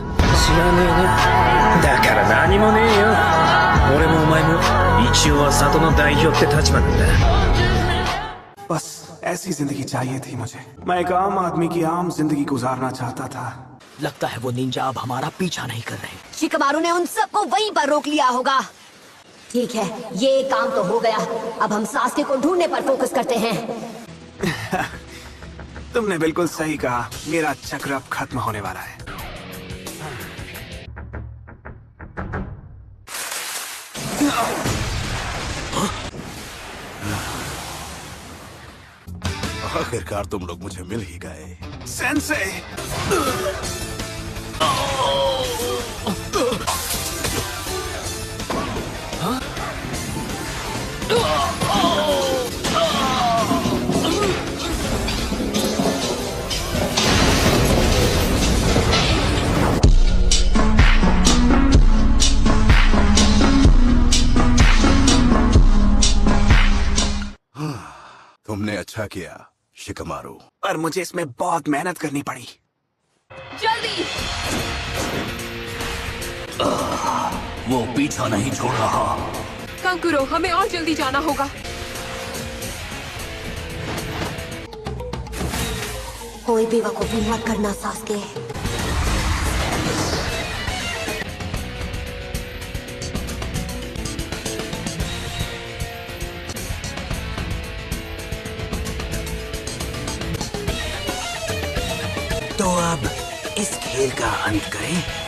बस ऐसी जिंदगी चाहिए थी मुझे। मैं एक आम आदमी की आम जिंदगी गुजारना चाहता था। लगता है वो निंजा अब हमारा पीछा नहीं कर रहे। शिकमारू ने उन सबको वहीं पर रोक लिया होगा। ठीक है, ये काम तो हो गया। अब हम सास्के को ढूंढने पर फोकस करते हैं। तुमने बिल्कुल सही कहा। मेरा चक्र अब खत्म होने वाला है। आखिरकार तुम लोग मुझे मिल ही गए। सेंसे! तुमने अच्छा किया शिकमारू। पर मुझे इसमें बहुत मेहनत करनी पड़ी। जल्दी। वो पीछा नहीं छोड़ रहा। कांकुरो, हमें और जल्दी जाना होगा। कोई भी वकूफी मत करना सास्के। तो अब इस खेल का अंत करें।